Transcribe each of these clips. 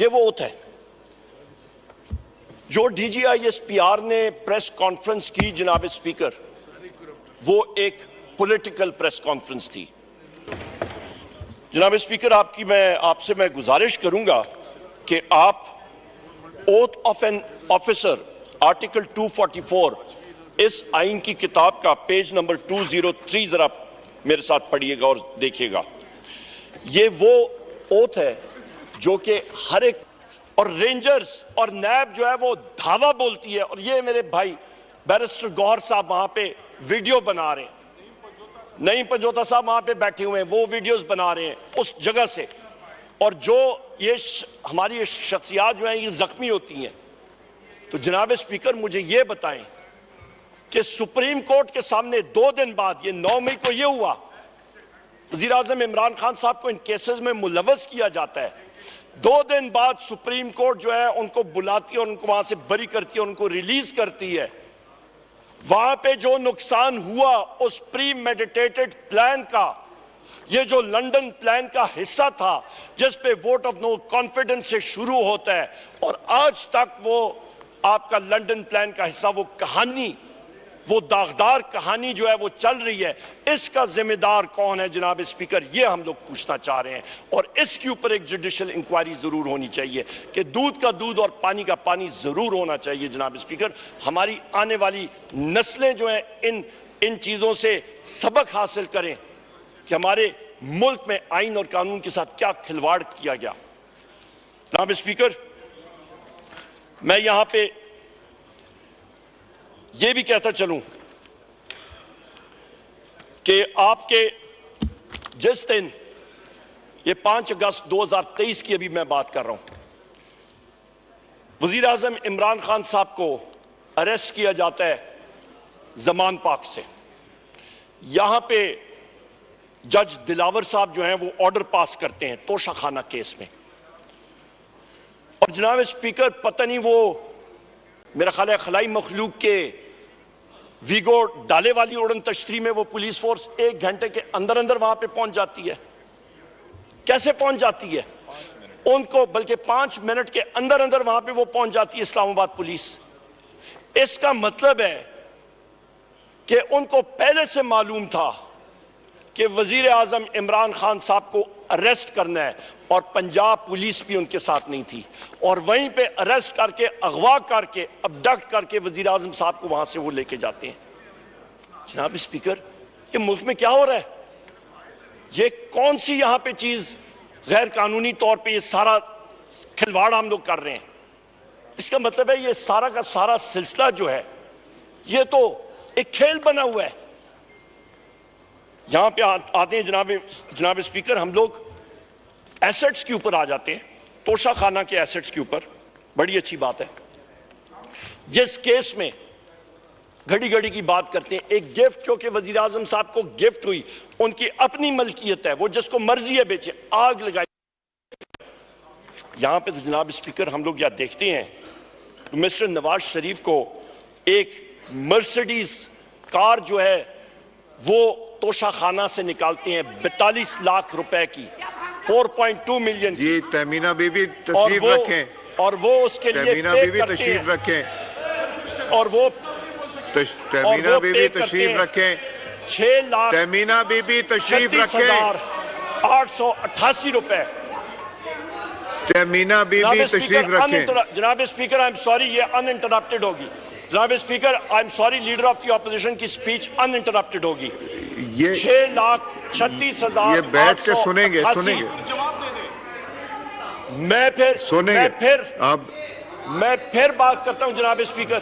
ये वो ओथ है जो DGISPR ने प्रेस कॉन्फ्रेंस की। जनाब स्पीकर, वो एक पॉलिटिकल प्रेस कॉन्फ्रेंस थी। जनाब स्पीकर, आपसे मैं गुजारिश करूंगा कि आप oath of an officer article 244 इस आइन की किताब का पेज नंबर 203 जरा मेरे साथ पढ़िएगा और देखिएगा। ये वो ओथ है जो कि हर एक, और रेंजर्स और नैब जो है वो धावा बोलती है। और ये मेरे भाई बैरिस्टर गौहर साहब वहां पे वीडियो बना रहे हैं, नईम पंजोता साहब वहां पे बैठे हुए हैं, वो वीडियोस बना रहे हैं उस जगह से। और जो ये हमारी ये शख्सियात जो हैं ये जख्मी होती हैं। तो जनाब स्पीकर, मुझे ये बताएं कि सुप्रीम कोर्ट के सामने 2 दिन बाद, ये 9 मई को ये हुआ, वज़ीर आज़म इमरान खान साहब को इन केसेस में मुलव्वस किया जाता है। 2 दिन बाद सुप्रीम कोर्ट जो है उनको बुलाती है और उनको वहां से बरी करती है, उनको रिलीज करती है। वहां पे जो नुकसान हुआ उस प्री मेडिटेटेड प्लान का, ये जो लंदन प्लान का हिस्सा था जिस पे वोट ऑफ नो कॉन्फिडेंस से शुरू होता है और आज तक वो आपका लंदन प्लान का हिस्सा, वो कहानी, वो दागदार कहानी जो है वो चल रही है, इसका जिम्मेदार कौन है जनाब स्पीकर, ये हम लोग पूछना चाह रहे हैं। और इसके ऊपर एक जुडिशियल इंक्वायरी जरूर होनी चाहिए कि दूध का दूध और पानी का पानी जरूर होना चाहिए जनाब स्पीकर। हमारी आने वाली नस्लें जो हैं इन चीजों से सबक हासिल करें कि हमारे मुल्क में आइन और कानून के साथ क्या खिलवाड़ किया गया। जनाब स्पीकर, मैं यहां पे ये भी कहता चलूं कि आपके जिस दिन, ये 5 अगस्त 2023 की अभी मैं बात कर रहा हूं, वजीर आजम इमरान खान साहब को अरेस्ट किया जाता है जमान पाक से। यहां पे जज दिलावर साहब जो हैं वो ऑर्डर पास करते हैं तोशा खाना केस में। और जनाब स्पीकर, पता नहीं वो मेरा ख्याल है खलाई मखलूक के वीगो डाले वाली उड़न तश्तरी में वो पुलिस फोर्स 1 घंटे के अंदर अंदर वहां पे पहुंच जाती है। कैसे पहुंच जाती है उनको, बल्कि 5 मिनट के अंदर अंदर वहां पे वो पहुंच जाती है इस्लामाबाद पुलिस। इसका मतलब है कि उनको पहले से मालूम था कि वजीर आजम इमरान खान साहब को अरेस्ट करना है और पंजाब पुलिस भी उनके साथ नहीं थी। और वहीं पे अरेस्ट करके, अगवा करके, अबडक्ट करके वजीर आजम साहब को वहां से वो लेके जाते हैं। जनाब स्पीकर, ये मुल्क में क्या हो रहा है? ये कौन सी यहां पे चीज गैर कानूनी तौर पे ये सारा खिलवाड़ हम लोग कर रहे हैं? इसका मतलब है ये सारा का सारा सिलसिला जो है ये तो एक खेल बना हुआ है। यहां पे आते हैं जनाब स्पीकर, हम लोग एसेट्स के ऊपर आ जाते हैं, तोशा खाना के एसेट्स के ऊपर। बड़ी अच्छी बात है। जिस केस में घड़ी घड़ी की बात करते हैं, एक गिफ्ट जो कि वजीर आजम साहब को गिफ्ट हुई, उनकी अपनी मलकियत है, वो जिसको मर्जी है बेचे, आग लगाई। यहां पे तो जनाब स्पीकर हम लोग यहां देखते हैं तो मिस्टर नवाज शरीफ को एक मर्सिडीज कार जो है वो तोशा खाना से निकालते हैं 42 लाख रुपए की, 4.2 मिलियन जी। तमीना बीबी तशरीफ रखें। और वो उसके लिए तमीना बीबी तशरीफ रखें। और वो तमीना बीबी तशरीफ रखें। 6 लाख तमीना बीबी तशरीफ रखें। 888 रुपए। तमीना बीबी तशरीफ रखें। जनाब स्पीकर, आई एम सॉरी, ये अनइंटरप्टेड होगी। जनाब speaker, I am sorry, leader of the opposition की स्पीच अनइंटरप्टेड होगी। ये 6,36,000। ये बैठ के सुनेंगे। मैं फिर बात करता हूं जनाब स्पीकर।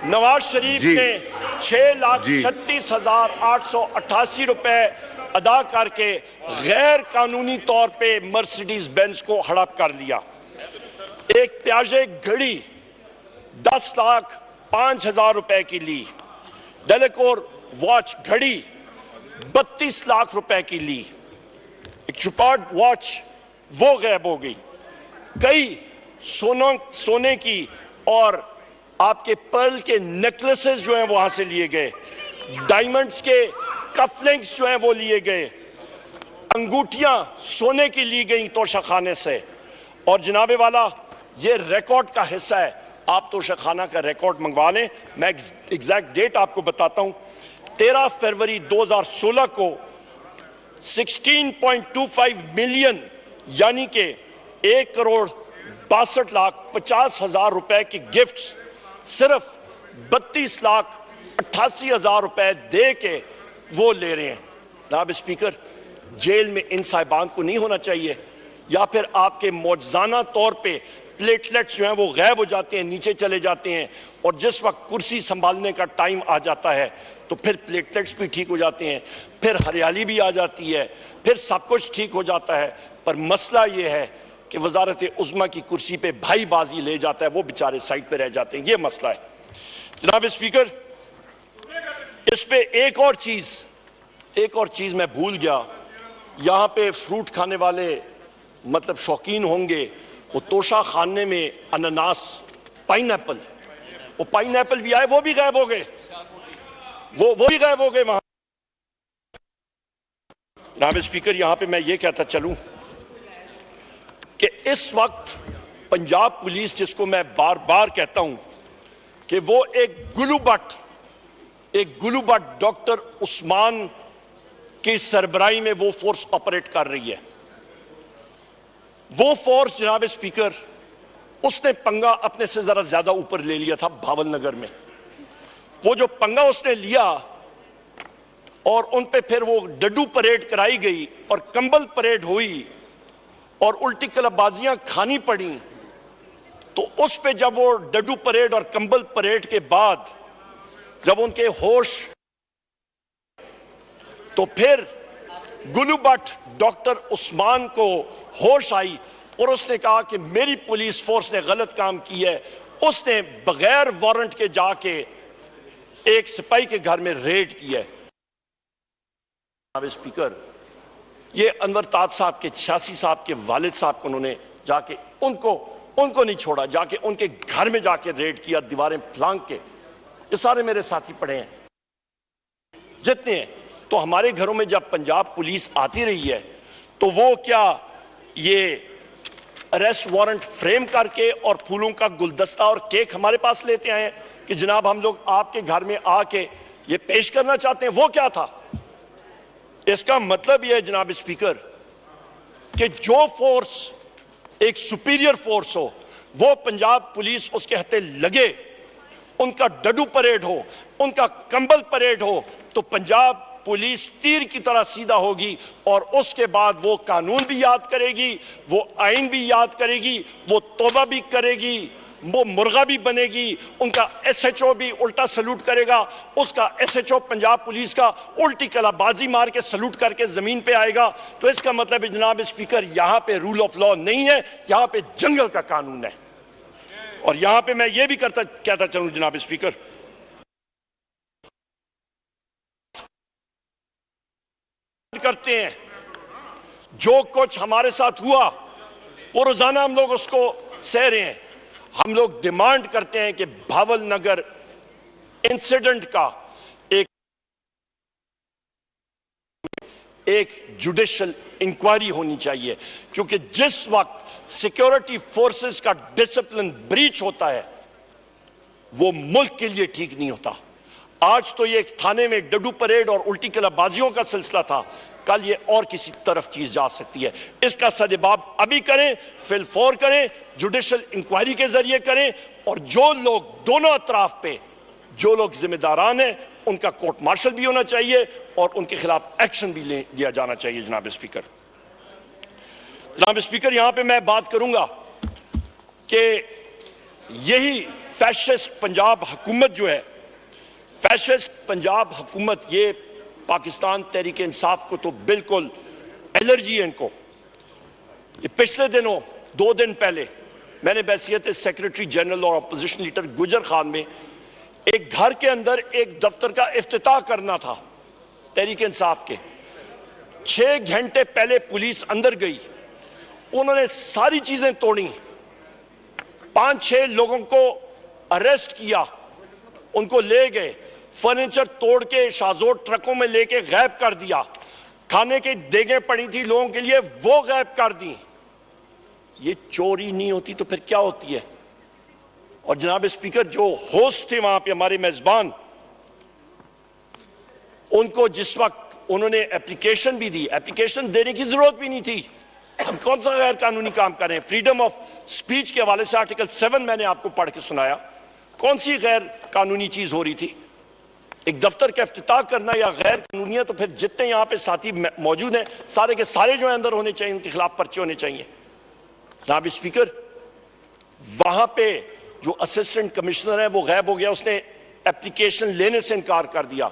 नवाज शरीफ ने 6,36,888 रुपए अदा करके गैर कानूनी तौर पे मर्सिडीज बेंज को हड़प कर लिया। एक प्याजे घड़ी 10,05,000 रुपए की ली। डेलेकोर वॉच घड़ी 32 लाख रुपए की ली। एक चुपार्ड वॉच वो गायब हो गई। कई सोने की और आपके पर्ल के नेकलेसेस जो हैं वहां से लिए गए। डायमंड्स के कफलिंग्स जो हैं वो लिए गए। अंगूठियां सोने की ली गई तोशा खाने से। और जनाबे वाला ये रिकॉर्ड का हिस्सा है, आप तोशा खाना का रिकॉर्ड मंगवा लें। मैं एग्जैक्ट डेट आपको बताता हूं। 13 फरवरी 2016 को 16.25 मिलियन यानी कि 1,62,50,000 रुपए की गिफ्ट्स सिर्फ 32,88,000 रुपए दे के वो ले रहे हैं। जनाब स्पीकर, जेल में इन साहिबान को नहीं होना चाहिए, या फिर आपके मौजूदा तौर पे प्लेटलेट्स जो हैं वो गायब हो जाते हैं, नीचे चले जाते हैं, और जिस वक्त कुर्सी संभालने का टाइम आ जाता है तो फिर प्लेटलेट्स भी ठीक हो जाते हैं, फिर हरियाली भी आ जाती है, फिर सब कुछ ठीक हो जाता है। पर मसला ये है कि वजारत उज़्मा की कुर्सी पे भाई बाजी ले जाता है, वो बेचारे साइड पे रह जाते हैं। ये मसला है जनाब स्पीकर। इस पे एक और चीज मैं भूल गया। यहां पे फ्रूट खाने वाले मतलब शौकीन होंगे, वो तोशा खाने में अनानास, पाइनएप्पल, वो पाइनएप्पल भी आए, वो भी गायब हो गए, वो भी गायब हो गए वहां। जनाब स्पीकर, यहां पे मैं ये कहता चलूं कि इस वक्त पंजाब पुलिस, जिसको मैं बार बार कहता हूं कि वो एक गुलूबट डॉक्टर उस्मान की सरबराही में वो फोर्स ऑपरेट कर रही है। वो फोर्स जनाब स्पीकर, उसने पंगा अपने से जरा ज्यादा ऊपर ले लिया था भावल नगर में। वो जो पंगा उसने लिया और उन पे फिर वो डड्डू परेड कराई गई और कंबल परेड हुई और उल्टी कलाबाजियां खानी पड़ी, तो उस पे जब वो डड्डू परेड और कंबल परेड के बाद जब उनके होश, तो फिर गुलूबट डॉक्टर उस्मान को होश आई और उसने कहा कि मेरी पुलिस फोर्स ने गलत काम की है। उसने बगैर वारंट के जाके एक सिपाही के घर में रेड किया है। स्पीकर, ये अनवर ताज साहब के 86 साहब के वालिद साहब को उन्होंने जाके उनको नहीं छोड़ा, जाके उनके घर में जाके रेड किया, दीवारें फलांग के। ये सारे मेरे साथी पढ़े हैं जितने हैं। तो हमारे घरों में जब पंजाब पुलिस आती रही है तो वो क्या ये अरेस्ट वारंट फ्रेम करके और फूलों का गुलदस्ता और केक हमारे पास लेते आए कि जनाब हम लोग आपके घर में आके ये पेश करना चाहते हैं? वो क्या था? इसका मतलब यह है जनाब स्पीकर कि जो फोर्स एक सुपीरियर फोर्स हो, वो पंजाब पुलिस उसके हत्थे लगे, उनका डड्डू परेड हो, उनका कंबल परेड हो, तो पंजाब पुलिस तीर की तरह सीधा होगी और उसके बाद वो कानून भी याद करेगी, वो आइन भी याद करेगी, वो तौबा भी करेगी, वो मुर्गा भी बनेगी, उनका एसएचओ भी उल्टा सलूट करेगा, उसका एसएचओ पंजाब पुलिस का उल्टी कलाबाजी मार के सलूट करके जमीन पे आएगा। तो इसका मतलब है जनाब स्पीकर, यहां पे रूल ऑफ लॉ नहीं है, यहां पे जंगल का कानून है। और यहां पे मैं ये भी कहता चलूं जनाब स्पीकर, करते हैं जो कुछ हमारे साथ हुआ वो रोजाना हम लोग उसको सह रहे हैं। हम लोग डिमांड करते हैं कि भावल नगर इंसिडेंट का एक जुडिशियल इंक्वायरी होनी चाहिए, क्योंकि जिस वक्त सिक्योरिटी फोर्सेस का डिसिप्लिन ब्रीच होता है वो मुल्क के लिए ठीक नहीं होता। आज तो ये थाने में डड्डू परेड और उल्टी कलाबाजियों का सिलसिला था, कल ये और किसी तरफ चीज जा सकती है। इसका सदबाब अभी करें, फिलफौर करें, जुडिशियल इंक्वायरी के जरिए करें, और जो लोग दोनों अतराफ पे जो लोग जिम्मेदारान हैं उनका कोर्ट मार्शल भी होना चाहिए और उनके खिलाफ एक्शन भी लिया जाना चाहिए। जनाब स्पीकर, यहां पे मैं बात करूंगा कि यही फैशिस्ट पंजाब हुकूमत जो है, फैशिस्ट पंजाब हुकूमत, ये पाकिस्तान तहरीक इंसाफ को तो बिल्कुल एलर्जी है इनको। ये पिछले दिनों 2 दिन पहले मैंने बैसियत सेक्रेटरी जनरल और अपोजिशन लीडर गुजर खान में एक घर के अंदर एक दफ्तर का इफ्तिताह करना था तहरीक इंसाफ के। 6 घंटे पहले पुलिस अंदर गई, उन्होंने सारी चीजें तोड़ी, 5-6 लोगों को अरेस्ट किया, उनको ले गए, फर्नीचर तोड़ के शाहजोर ट्रकों में लेके गायब कर दिया, खाने की देगें पड़ी थी लोगों के लिए वो गायब कर दी। ये चोरी नहीं होती तो फिर क्या होती है? और जनाब स्पीकर, जो होस्ट थे वहां पे हमारे मेजबान, उनको जिस वक्त उन्होंने एप्लीकेशन भी दी, एप्लीकेशन देने की जरूरत भी नहीं थी। हम कौन सा गैर कानूनी काम कर रहे हैं? फ्रीडम ऑफ स्पीच के हवाले से आर्टिकल 7 मैंने आपको पढ़ के सुनाया। कौन सी गैर कानूनी चीज हो रही थी? एक दफ्तर का इफ्तिताह करना या गैर कानूनी है? तो फिर जितने यहां पे साथी मौजूद हैं सारे के सारे जो अंदर होने चाहिए, उनके खिलाफ पर्चे होने चाहिए। जनाब स्पीकर, वहां पे जो असिस्टेंट कमिश्नर है वो गायब हो गया, उसने एप्लीकेशन लेने से इनकार कर दिया।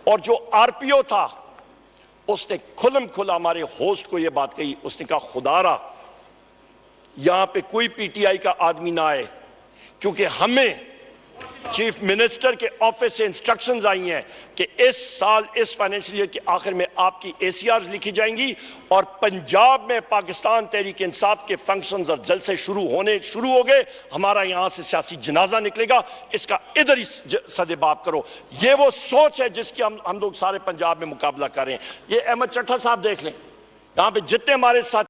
और जो आरपीओ था उसने खुलम खुला हमारे होस्ट को यह बात कही, उसने कहा खुदारा यहां पे कोई पीटीआई का आदमी ना आए, क्योंकि हमें चीफ मिनिस्टर के ऑफिस से इंस्ट्रक्शंस आई हैं कि इस साल इस फाइनेंशियल ईयर के आखिर में आपकी एसीआर लिखी जाएंगी और पंजाब में पाकिस्तान तहरीक इंसाफ के फंक्शंस और जलसे शुरू हो गए। हमारा यहां से सियासी जनाजा निकलेगा, इसका इधर ही सदेबाब करो। ये वो सोच है जिसकी हम लोग सारे पंजाब में मुकाबला कर रहे हैं। ये अहमद चट्टा साहब देख लें, यहां पे जितने हमारे साथ